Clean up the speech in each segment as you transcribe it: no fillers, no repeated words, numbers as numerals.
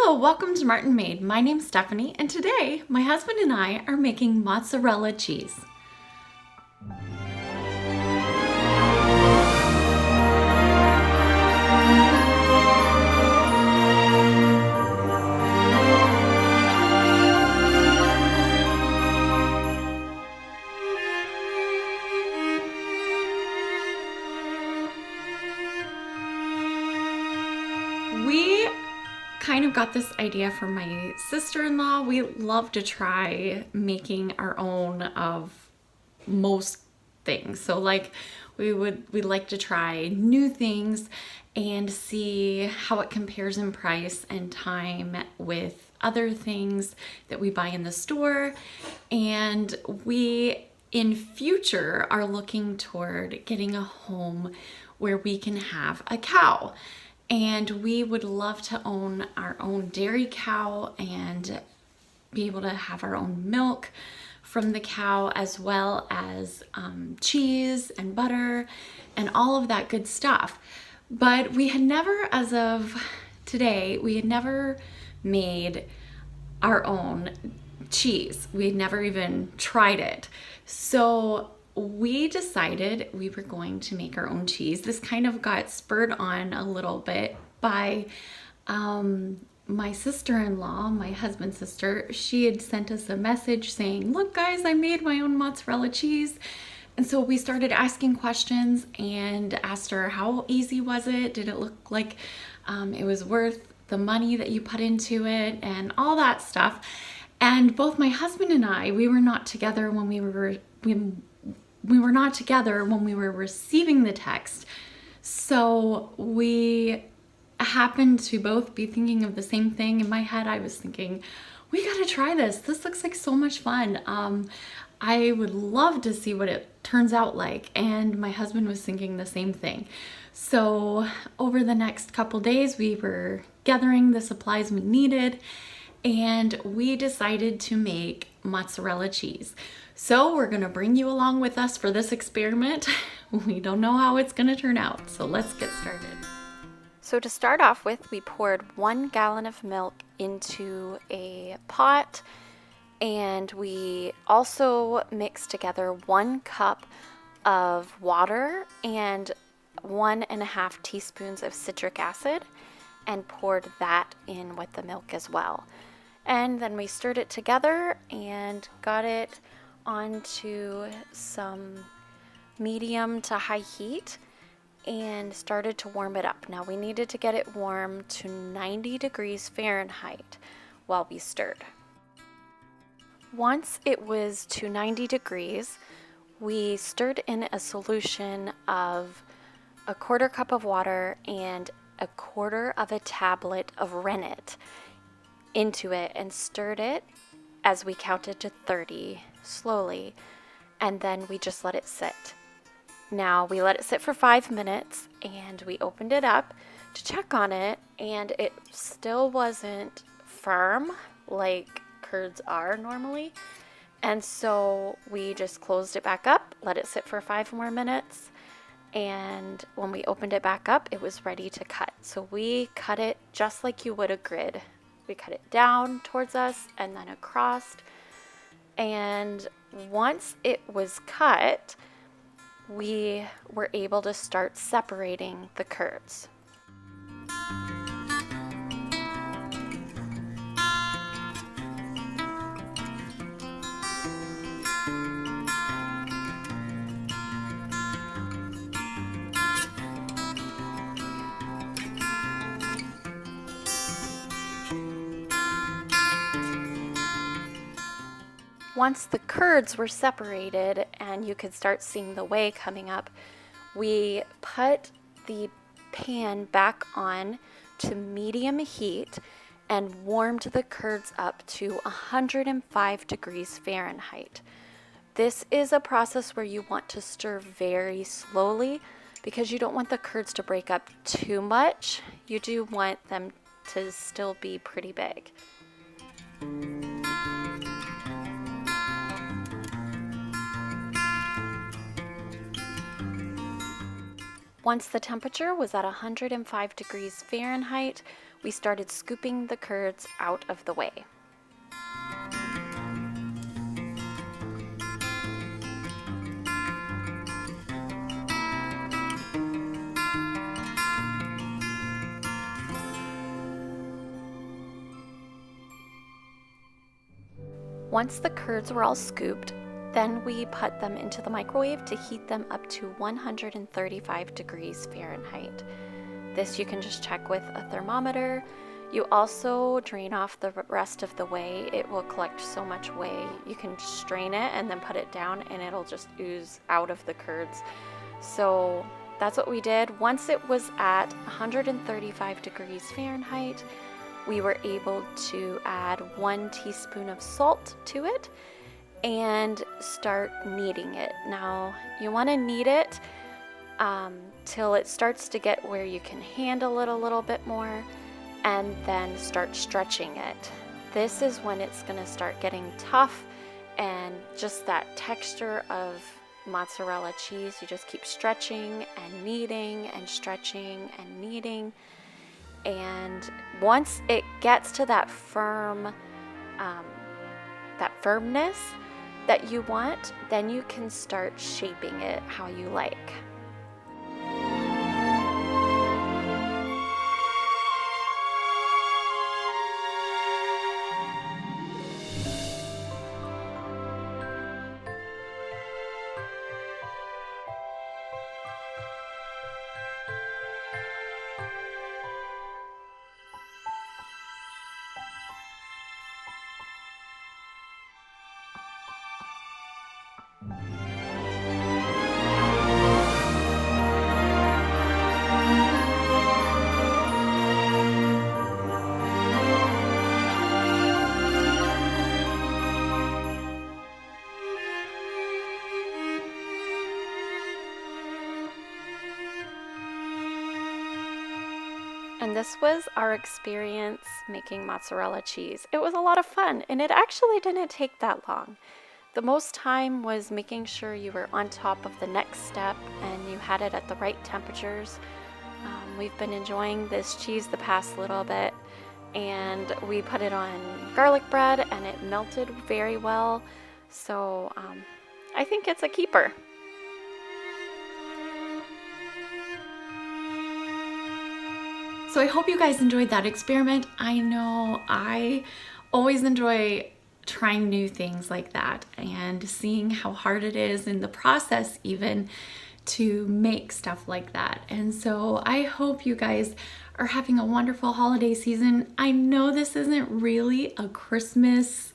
Hello, welcome to Martinmade. My name's Stephanie, and today my husband and I are making mozzarella cheese. We kind of got this idea from my sister-in-law. We love to try making our own of most things. So like we like to try new things and see how it compares in price and time with other things that we buy in the store. And we in future are looking toward getting a home where we can have a cow. And we would love to own our own dairy cow and be able to have our own milk from the cow, as well as cheese and butter and all of that good stuff. But we had never, as of today, we had never made our own cheese. We had never even tried it. So we decided we were going to make our own cheese. This kind of got spurred on a little bit by my sister-in-law, my husband's sister. She had sent us a message saying, look guys, I made my own mozzarella cheese. And so we started asking questions and asked her, how easy was it? Did it look like it was worth the money that you put into it and all that stuff? And both my husband and I, we were not together when we were receiving the text. So we happened to both be thinking of the same thing. In my head, I was thinking, we gotta try this. This looks like so much fun. I would love to see what it turns out like. And my husband was thinking the same thing. So over the next couple days, we were gathering the supplies we needed, and we decided to make mozzarella cheese. So we're gonna bring you along with us for this experiment. We don't know how it's gonna turn out, so let's get started. So to start off with, we poured 1 gallon of milk into a pot, and we also mixed together 1 cup of water and 1.5 teaspoons of citric acid and poured that in with the milk as well. And then we stirred it together and got it onto some medium to high heat and started to warm it up. Now we needed to get it warm to 90 degrees Fahrenheit while we stirred. Once it was to 90 degrees, we stirred in a solution of 1/4 cup of water and 1/4 of a tablet of rennet into it and stirred it as we counted to 30 slowly, and then we just let it sit. Now we let it sit for 5 minutes and we opened it up to check on it, and it still wasn't firm like curds are normally, and so we just closed it back up, let it sit for 5 more minutes, and when we opened it back up, it was ready to cut. So we cut it just like you would a grid. We cut it down towards us and then across. And once it was cut, we were able to start separating the curds. Once the curds were separated and you could start seeing the whey coming up, we put the pan back on to medium heat and warmed the curds up to 105 degrees Fahrenheit. This is a process where you want to stir very slowly because you don't want the curds to break up too much. You do want them to still be pretty big. Once the temperature was at 105 degrees Fahrenheit, we started scooping the curds out of the way. Once the curds were all scooped, then we put them into the microwave to heat them up to 135 degrees Fahrenheit. This you can just check with a thermometer. You also drain off the rest of the whey. It will collect so much whey. You can strain it and then put it down and it'll just ooze out of the curds. So that's what we did. Once it was at 135 degrees Fahrenheit, we were able to add 1 teaspoon of salt to it and start kneading it. Now, you want to knead it till it starts to get where you can handle it a little bit more, and then start stretching it. This is when it's going to start getting tough, and just that texture of mozzarella cheese. You just keep stretching and kneading and stretching and kneading. And once it gets to that firmness that you want, then you can start shaping it how you like. And this was our experience making mozzarella cheese. It was a lot of fun, and it actually didn't take that long. The most time was making sure you were on top of the next step and you had it at the right temperatures. We've been enjoying this cheese the past little bit, and we put it on garlic bread and it melted very well. So I think it's a keeper. So I hope you guys enjoyed that experiment. I know I always enjoy trying new things like that and seeing how hard it is in the process even to make stuff like that. And so I hope you guys are having a wonderful holiday season. I know this isn't really a Christmas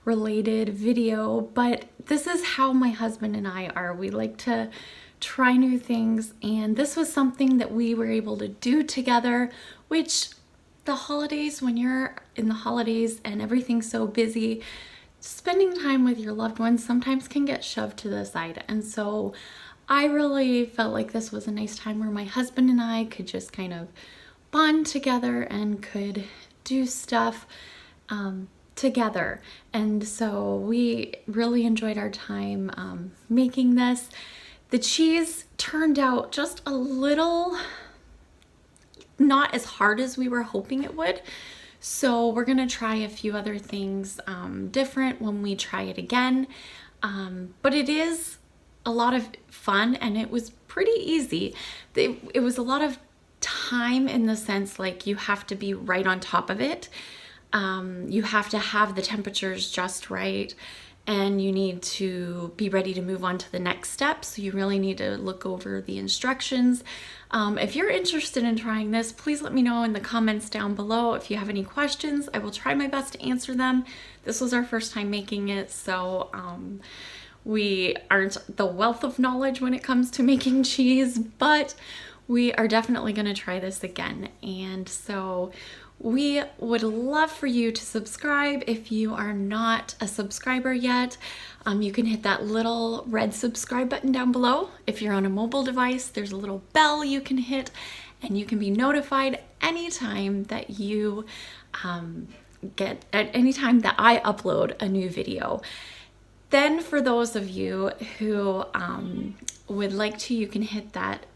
related video, but this is how my husband and I are. We like to try new things, and this was something that we were able to do together, which the holidays, when you're in the holidays and everything's so busy, spending time with your loved ones sometimes can get shoved to the side. And so I really felt like this was a nice time where my husband and I could just kind of bond together and could do stuff together. And so we really enjoyed our time making this. The cheese turned out just a little not as hard as we were hoping it would. So we're gonna try a few other things different when we try it again. But it is a lot of fun, and it was pretty easy. It was a lot of time in the sense like you have to be right on top of it. You have to have the temperatures just right, and you need to be ready to move on to the next step. So you really need to look over the instructions. If you're interested in trying this, please let me know in the comments down below. If you have any questions, I will try my best to answer them. This was our first time making it, so we aren't the wealth of knowledge when it comes to making cheese, but we are definitely going to try this again. And so we would love for you to subscribe if you are not a subscriber yet. You can hit that little red subscribe button down below. If you're on a mobile device, there's a little bell you can hit, and you can be notified anytime that you anytime that I upload a new video. Then for those of you who would like to, you can hit that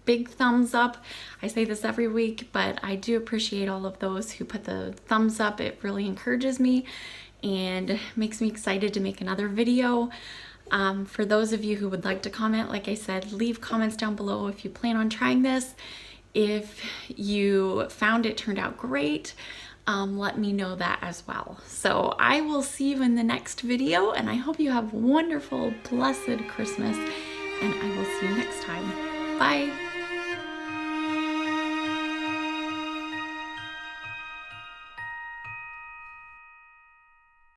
big thumbs up. I say this every week, but I do appreciate all of those who put the thumbs up. It really encourages me and makes me excited to make another video. For those of you who would like to comment, like I said, leave comments down below if you plan on trying this. If you found it turned out great, let me know that as well. So I will see you in the next video, and I hope you have a wonderful, blessed Christmas, and I will see you next time. Bye.